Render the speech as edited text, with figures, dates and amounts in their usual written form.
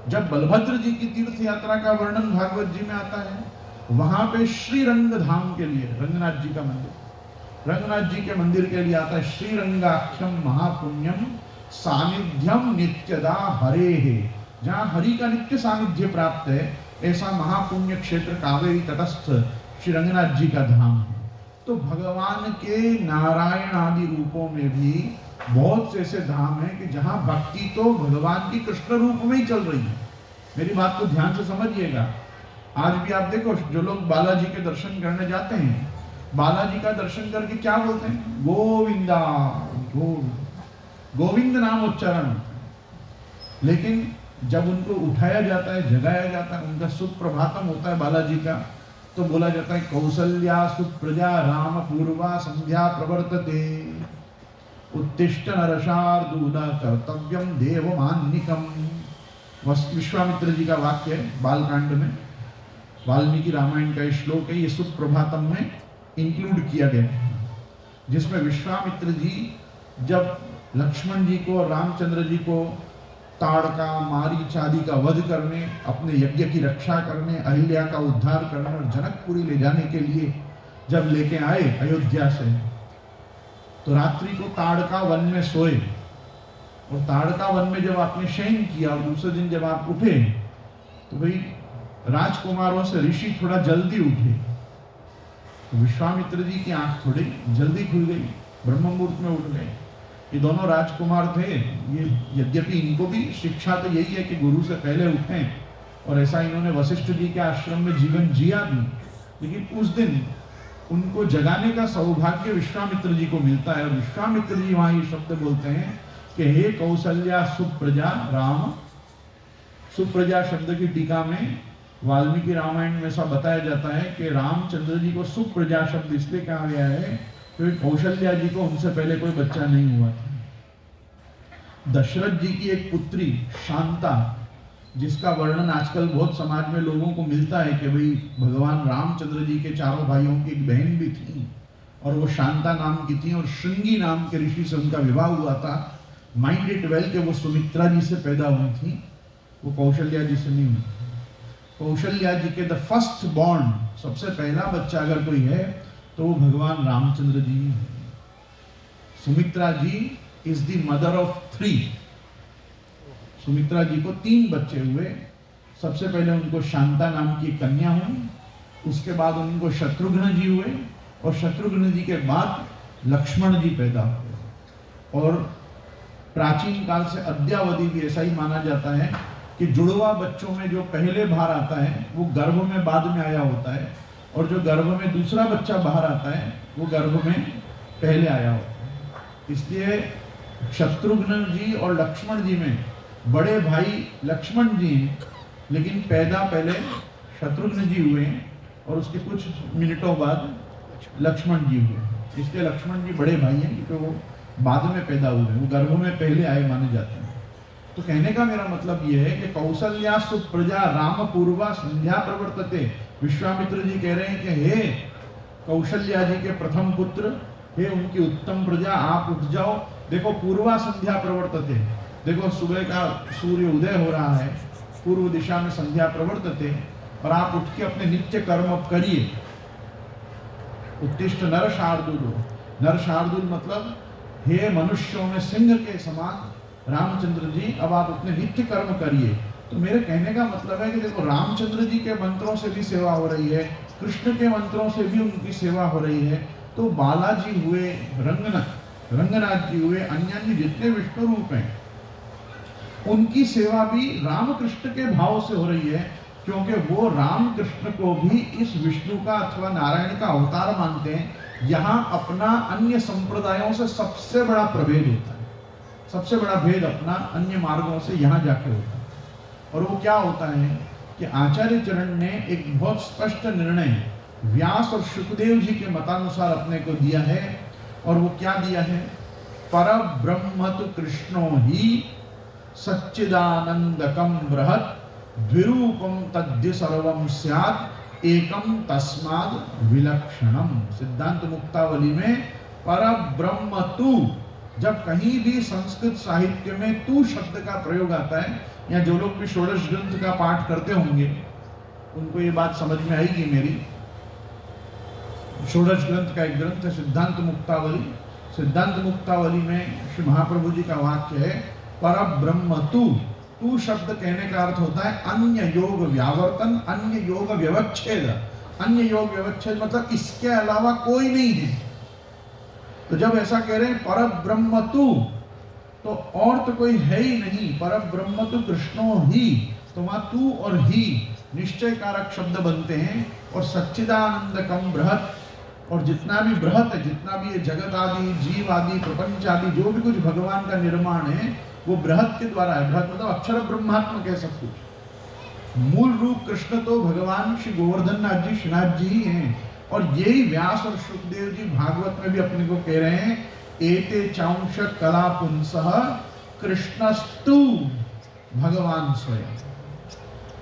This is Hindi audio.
जब बलभद्र जी की तीर्थ यात्रा का वर्णन भागवत जी में आता है, वहां पे श्रीरंग धाम के लिए, रंगनाथ जी का मंदिर, रंगनाथ जी के मंदिर के लिए आता है श्रीरंगाख्यम महापुण्यम सानिध्यम नित्यदा हरे है, जहां हरि का नित्य सानिध्य प्राप्त है, ऐसा महापुण्य क्षेत्र कावेरी तटस्थ श्री रंगनाथ जी का धाम है। तो भगवान के नारायण आदि रूपों में भी बहुत से ऐसे धाम हैं कि जहां भक्ति तो भगवान की कृष्ण रूप में ही चल रही है। मेरी बात को ध्यान से समझिएगा। आज भी आप देखो, जो लोग बालाजी के दर्शन करने जाते हैं, बालाजी का दर्शन करके क्या बोलते हैं? गोविंदा, गोविंद नाम उच्चारण। लेकिन जब उनको उठाया जाता है, जगाया जाता है, उनका सुप्रभातम होता है बालाजी का, तो बोला जाता है कौसल्या सुप्रजा राम पूर्वा संध्या प्रवर्तते, उत्तिष्ठ नरशार्दूल कर्तव्यम देवमान्निकम। विश्वामित्र जी का वाक्य है बालकांड में, वाल्मीकि रामायण का श्लोक है, ये सुप्रभातम में इंक्लूड किया गया है, जिसमें विश्वामित्र जी जब लक्ष्मण जी को और रामचंद्र जी को ताड़का मारीच आदि का वध करने, अपने यज्ञ की रक्षा करने, अहिल्या का उद्धार करने और जनकपुरी ले जाने के लिए जब लेके आए अयोध्या से, तो रात्रि को ताड़का वन में सोए, और ताड़का वन में जब आपने शयन किया और दूसरे दिन जब आप उठे, तो भाई राजकुमारों से ऋषि थोड़ा जल्दी उठे, तो विश्वामित्र जी की आंख थोड़ी जल्दी खुल गई, ब्रह्म मुहूर्त में उठ गए। ये दोनों राजकुमार थे, ये यद्यपि इनको भी शिक्षा तो यही है कि गुरु से पहले उठें, और ऐसा इन्होंने वशिष्ठ जी के आश्रम में जीवन जिया भी, लेकिन उस दिन उनको जगाने का सौभाग्य विश्वामित्र जी को मिलता है, और विश्वामित्र जी वहां ये शब्द बोलते हैं कि हे कौसल्या सुप्रजा राम। सुप्रजा शब्द की टीका में वाल्मीकि रामायण में ऐसा बताया जाता है कि रामचंद्र जी को सुप्रजा शब्द इसलिए कहा गया है क्योंकि कौशल्या जी को उनसे पहले कोई बच्चा नहीं हुआ था। दशरथ जी की एक पुत्री शांता, जिसका वर्णन आजकल बहुत समाज में लोगों को मिलता है कि भाई भगवान रामचंद्र जी के चारों भाइयों की एक बहन भी थी और वो शांता नाम की थी, और श्रृंगी नाम के ऋषि से उनका विवाह हुआ था। माइंड इट वेल कि वो सुमित्रा जी से पैदा हुई थी, वो कौशल्या जी से नहीं हुई। कौशल्या जी के द फर्स्ट बॉर्न, सबसे पहला बच्चा अगर कोई है तो वो भगवान रामचंद्र जी हैं। Sumitra ji is the mother of 3। Sumitra ji को 3 बच्चे हुए। सबसे पहले उनको शांता नाम की कन्या हुई, उसके बाद उनको शत्रुघ्न जी हुए, और शत्रुघ्न जी के बाद लक्ष्मण जी पैदा हुए। और प्राचीन काल से अद्यावधि भी ऐसा ही माना जाता है कि जुड़वा बच्चों में जो पहले बाहर आता है वो गर्भ में बाद में आया होता है, और जो गर्भ में दूसरा बच्चा बाहर आता है वो गर्भ में पहले आया होता है। इसलिए शत्रुघ्न जी और लक्ष्मण जी में बड़े भाई लक्ष्मण जी हैं, लेकिन पैदा पहले शत्रुघ्न जी हुए और उसके कुछ मिनटों बाद लक्ष्मण जी हुए। इसलिए लक्ष्मण जी बड़े भाई हैं क्योंकि वो बाद में पैदा हुए, वो गर्भ में पहले आए माने जाते हैं। तो कहने का मेरा मतलब ये है कि कौसल्या सुप्रजा राम पूर्वा संध्या प्रवर्तते। विश्वामित्र जी कह रहे हैं कि हे कौशल्या जी के प्रथम पुत्र, हे उनकी उत्तम प्रजा, आप उठ जाओ। देखो पूर्वा संध्या प्रवर्तते, देखो सुबह का सूर्य उदय हो रहा है, पूर्व दिशा में संध्या प्रवर्तते, और आप उठ के अपने नित्य कर्म करिए। उत्तिष्ठ नर शार्दूल, नर शार्दूल मतलब हे मनुष्यों में सिंह के समान रामचंद्र जी, अब आप अपने नित्य कर्म करिए। तो मेरे कहने का मतलब है कि देखो रामचंद्र जी के मंत्रों से भी सेवा हो रही है, कृष्ण के मंत्रों से भी उनकी सेवा हो रही है, तो बालाजी हुए, रंगनाथ जी हुए, अन्य जितने विष्णु रूप हैं उनकी सेवा भी रामकृष्ण के भाव से हो रही है, क्योंकि वो रामकृष्ण को भी इस विष्णु का अथवा नारायण का अवतार मानते हैं। यहाँ अपना अन्य संप्रदायों से सबसे बड़ा प्रभेद होता है, सबसे बड़ा भेद अपना अन्य मार्गों से यहाँ जाके होता है। और वो क्या होता है कि आचार्य चरण ने एक बहुत स्पष्ट निर्णय व्यास और सुखदेव जी के मतानुसार अपने को दिया है, और वो क्या दिया है? परब्रह्म तु कृष्णो ही सच्चिदानंदकम बृहत् द्विरूपम तद्य सर्वम स्यात् एकम तस्माद् विलक्षणम। सिद्धांत मुक्तावली में परब्रह्म तु जब कहीं भी संस्कृत साहित्य में तू शब्द का प्रयोग आता है, या जो लोग भी षोडश ग्रंथ का पाठ करते होंगे उनको ये बात समझ में आएगी मेरी। षोडश ग्रंथ का एक ग्रंथ है सिद्धांत मुक्तावली। सिद्धांत मुक्तावली में श्री महाप्रभु जी का वाक्य है, पर ब्रह्म तू। तू शब्द कहने का अर्थ होता है अन्य योग व्यावर्तन, अन्य योग व्यवच्छेद। अन्य योग व्यवच्छेद मतलब इसके अलावा कोई नहीं है। तो जब ऐसा कह रहे हैं पर ब्रह्म तू, तो और तो कोई है ही नहीं, पर ब्रह्म तू कृष्णो ही, तो वहां तू और ही निश्चय कारक शब्द बनते हैं। और सच्चिदानंदकम बृहत, और जितना भी बृहत है, जितना भी ये जगत आदि, जीव आदि, प्रपंच आदि, जो भी कुछ भगवान का निर्माण है वो बृहत के द्वारा है। बृहत मतलब अक्षर ब्रह्मात्म कह सब कुछ। मूल रूप कृष्ण तो भगवान श्री गोवर्धन नाथ जी, श्रीनाथ जी ही हैं। और यही व्यास और शुकदेव जी भागवत में भी अपने को कह रहे हैं, एते चांश कला पुंसः कृष्णस्तु भगवान स्वयं।